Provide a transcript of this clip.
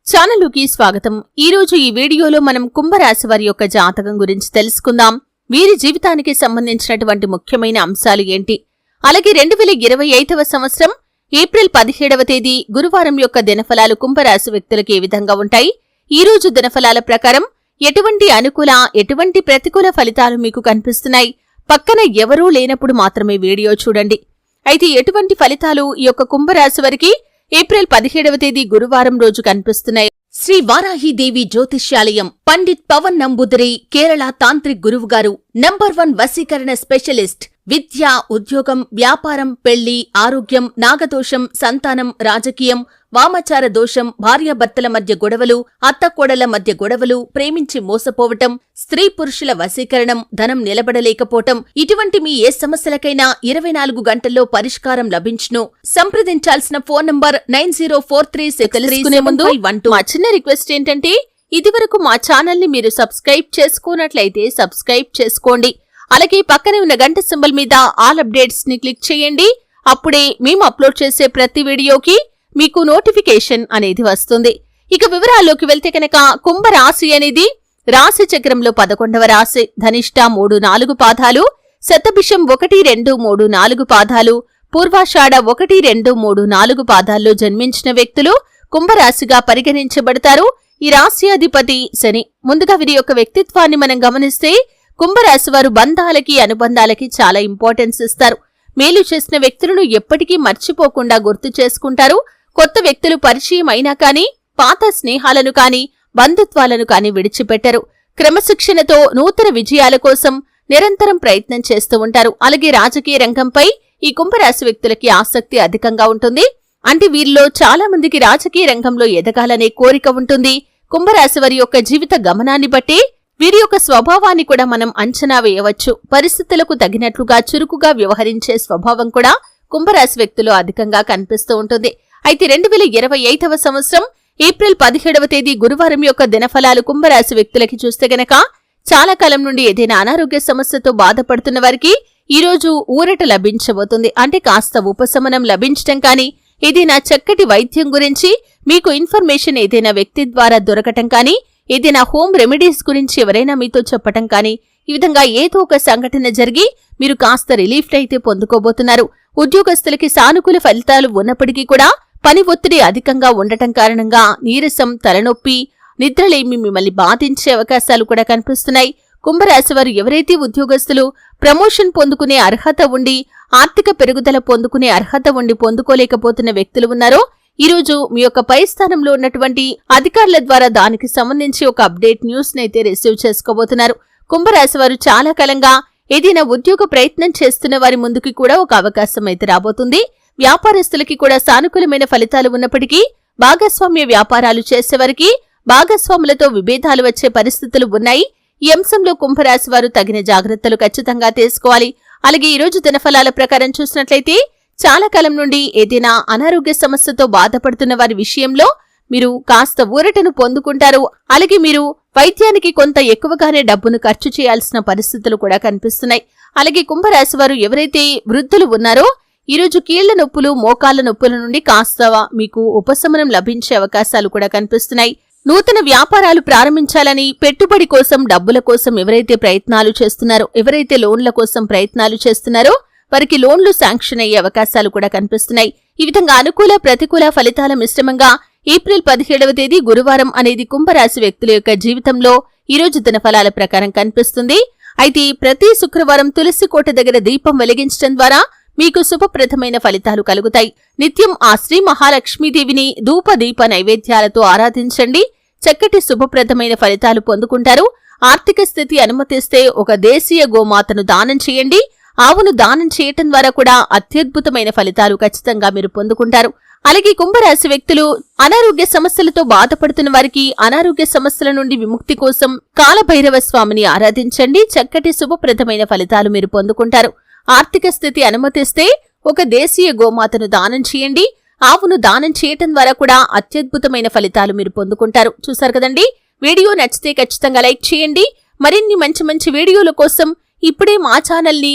ఛానలుకి స్వాగతం. ఈ రోజు ఈ వీడియోలో మనం కుంభరాశి వారి యొక్క జాతకం గురించి తెలుసుకుందాం. వీరి జీవితానికి సంబంధించినటువంటి ముఖ్యమైన అంశాలు ఏంటి, అలాగే 2025వ సంవత్సరం ఏప్రిల్ 17వ తేదీ గురువారం యొక్క దినఫలాలు కుంభరాశి వ్యక్తులకు ఏ విధంగా ఉంటాయి, ఈ రోజు దినఫలాల ప్రకారం ఎటువంటి అనుకూల ఎటువంటి ప్రతికూల ఫలితాలు మీకు కనిపిస్తున్నాయి, పక్కన ఎవరూ లేనప్పుడు మాత్రమే వీడియో చూడండి. అయితే ఎటువంటి ఫలితాలు ఈ యొక్క కుంభరాశి వారికి ఏప్రిల్ 17వ తేదీ గురువారం రోజు కనిపిస్తున్నాయి. శ్రీ వారాహిదేవి జ్యోతిష్యాలయం పండిత్ పవన్ నంబూదరి కేరళ తాంత్రిక్ గురువు గారు నంబర్ 1 వశీకరణ స్పెషలిస్ట్. విద్య, ఉద్యోగం, వ్యాపారం, పెళ్లి, ఆరోగ్యం, నాగదోషం, సంతానం, రాజకీయం, వామాచార దోషం, భార్యాభర్తల మధ్య గొడవలు, అత్తకోడళ్ల మధ్య గొడవలు, ప్రేమించి మోసపోవటం, స్త్రీ పురుషుల వశీకరణం, ధనం నిలబడలేకపోవటం, ఇటువంటి మీ ఏ సమస్యలకైనా 24 గంటల్లో పరిష్కారం లభించును. సంప్రదించాల్సిన ఫోన్ నంబర్ 9043. తెలుసుకునే ముందు మా చిన్న రిక్వెస్ట్ ఏంటంటే, ఇదివరకు మా ఛానల్ ని మీరు సబ్స్క్రైబ్ చేసుకోనట్లయితే సబ్స్క్రైబ్ చేసుకోండి. అలాగే పక్కనే ఉన్న గంట సింబల్ మీద ఆల్ అప్డేట్స్ ని క్లిక్ చేయండి. అప్పుడే మేము అప్లోడ్ చేసే ప్రతి వీడియోకి మీకు నోటిఫికేషన్ అనేది వస్తుంది. ఇక వివరాల్లోకి వెళ్తే కనుక కుంభరాశి అనేది రాశి చక్రంలో 11వ రాశి. ధనిష్ట 3-4 పాదాలు, శతభిషం 1-2-3-4 పాదాలు, పూర్వాషాఢ 1-2-3-4 పాదాల్లో జన్మించిన వ్యక్తులు కుంభరాశిగా పరిగణించబడతారు. ఈ రాశి అధిపతి శని. ముందుగా వీరి యొక్క వ్యక్తిత్వాన్ని మనం గమనిస్తే కుంభరాశి వారు బంధాలకి, అనుబంధాలకి చాలా ఇంపార్టెన్స్ ఇస్తారు. మేలు చేసిన వ్యక్తులను ఎప్పటికీ మర్చిపోకుండా గుర్తు చేసుకుంటారు. కొత్త వ్యక్తులు పరిచయం అయినా కానీ పాత స్నేహాలను కానీ బంధుత్వాలను కానీ విడిచిపెట్టరు. క్రమశిక్షణతో నూతన విజయాల కోసం నిరంతరం ప్రయత్నం చేస్తూ ఉంటారు. అలాగే రాజకీయ రంగంపై ఈ కుంభరాశి వ్యక్తులకి ఆసక్తి అధికంగా ఉంటుంది. అంటే వీరిలో చాలా మందికి రాజకీయ రంగంలో ఎదగాలనే కోరిక ఉంటుంది. కుంభరాశి వారి యొక్క జీవిత గమనాన్ని బట్టి వీరి యొక్క స్వభావాన్ని కూడా మనం అంచనా వేయవచ్చు. పరిస్థితులకు తగినట్లుగా చురుకుగా వ్యవహరించే స్వభావం కూడా కుంభరాశి వ్యక్తులు అధికంగా కనిపిస్తూ ఉంటుంది. అయితే 2025వ సంవత్సరం ఏప్రిల్ 17వ తేదీ గురువారం యొక్క దినఫలాలు కుంభరాశి వ్యక్తులకి చూస్తే గనక, చాలా కాలం నుండి ఏదైనా అనారోగ్య సమస్యతో బాధపడుతున్న వారికి ఈ రోజు ఊరట లభించబోతుంది. అంటే కాస్త ఉపశమనం లభించటం కానీ, ఏదైనా చక్కటి వైద్యం గురించి మీకు ఇన్ఫర్మేషన్ ఏదైనా వ్యక్తి ద్వారా దొరకటం కానీ, ఏదైనా హోమ్ రెమెడీస్ గురించి ఎవరైనా మీతో చెప్పటం కానీ, ఈ విధంగా ఏదో ఒక సంఘటన జరిగి మీరు కాస్త రిలీఫ్ అయితే పొందుకోబోతున్నారు. ఉద్యోగస్తులకి సానుకూల ఫలితాలు ఉన్నప్పటికీ కూడా పని ఒత్తిడి అధికంగా ఉండటం కారణంగా నీరసం, తలనొప్పి, నిద్రలేమి మిమ్మల్ని బాధించే అవకాశాలు కూడా కనిపిస్తున్నాయి. కుంభరాశి వారు ఎవరైతే ఉద్యోగస్తులు ప్రమోషన్ పొందుకునే అర్హత ఉండి, ఆర్థిక పెరుగుదల పొందుకునే అర్హత ఉండి పొందుకోలేకపోతున్న వ్యక్తులు ఉన్నారో, ఈ రోజు మీ యొక్క పై స్థానంలో ఉన్నటువంటి అధికారుల ద్వారా దానికి సంబంధించి ఒక అప్డేట్ న్యూస్ నైతే రిసీవ్ చేసుకోబోతున్నారు. కుంభరాశి వారు చాలా కాలంగా ఏదైనా ఉద్యోగ ప్రయత్నం చేస్తున్న వారి ముందుకి కూడా ఒక అవకాశం అయితే రాబోతుంది. వ్యాపారస్తులకి కూడా సానుకూలమైన ఫలితాలు ఉన్నప్పటికీ, భాగస్వామ్య వ్యాపారాలు చేసేవారికి భాగస్వాములతో విభేదాలు వచ్చే పరిస్థితులు ఉన్నాయి. ఈ అంశంలో కుంభరాశి వారు తగిన జాగ్రత్తలు ఖచ్చితంగా తీసుకోవాలి. అలాగే ఈ రోజు దినఫలాల ప్రకారం చూసినట్లయితే, చాలా కాలం నుండి ఏదైనా అనారోగ్య సమస్యతో బాధపడుతున్న వారి విషయంలో మీరు కాస్త ఊరటను పొందుకుంటారు. అలాగే మీరు వైద్యానికి కొంత ఎక్కువగానే డబ్బును ఖర్చు చేయాల్సిన పరిస్థితులు కూడా కనిపిస్తున్నాయి. అలాగే కుంభరాశి వారు ఎవరైతే వృద్ధులు ఉన్నారో, ఈరోజు కీళ్ల నొప్పులు, మోకాళ్ల నొప్పుల నుండి కాస్త మీకు ఉపశమనం లభించే అవకాశాలు కూడా కనిపిస్తున్నాయి. నూతన వ్యాపారాలు ప్రారంభించాలని, పెట్టుబడి కోసం, డబ్బుల కోసం ఎవరైతే ప్రయత్నాలు చేస్తున్నారో, ఎవరైతే లోన్ల కోసం ప్రయత్నాలు చేస్తున్నారో వారికి లోన్లు శాంక్షన్ అయ్యే అవకాశాలు కూడా కనిపిస్తున్నాయి. ఈ విధంగా అనుకూల ప్రతికూల ఫలితాల మిశ్రమంగా ఏప్రిల్ 17వ తేదీ గురువారం అనేది కుంభరాశి వ్యక్తుల యొక్క జీవితంలో ఈ రోజు దినఫలాల ప్రకారం కనిపిస్తుంది. అయితే ప్రతి శుక్రవారం తులసి కోట దగ్గర దీపం వెలిగించడం ద్వారా మీకు శుభప్రదమైన ఫలితాలు కలుగుతాయి. నిత్యం ఆ శ్రీ మహాలక్ష్మీదేవిని ధూప దీప నైవేద్యాలతో ఆరాధించండి. చక్కటి శుభప్రదమైన ఫలితాలు పొందుకుంటారు. ఆర్థిక స్థితి అనుమతిస్తే ఒక దేశీయ గోమాతను దానం చేయండి. ఆవును దానం చేయటం ద్వారా కూడా అత్యద్భుతమైన ఫలితాలు ఖచ్చితంగా మీరు పొందుకుంటారు. అలాగే కుంభరాశి వ్యక్తులు అనారోగ్య సమస్యలతో బాధపడుతున్న వారికి అనారోగ్య సమస్యల నుండి విముక్తి కోసం కాలభైరవ స్వామిని ఆరాధించండి. చక్కటి శుభప్రదమైన ఫలితాలు మీరు పొందుకుంటారు. ఆర్థిక స్థితి అనుమతిస్తే ఒక దేశీయ గోమాతను దానం చేయండి. ఆవును దానం చేయటం ద్వారా కూడా అత్యద్భుతమైన ఫలితాలు మీరు పొందుకుంటారు. చూసారు కదండి, వీడియో నచ్చితే ఖచ్చితంగా లైక్ చేయండి. మరిన్ని మంచి మంచి వీడియోల కోసం ఇప్పుడే మా ఛానల్ని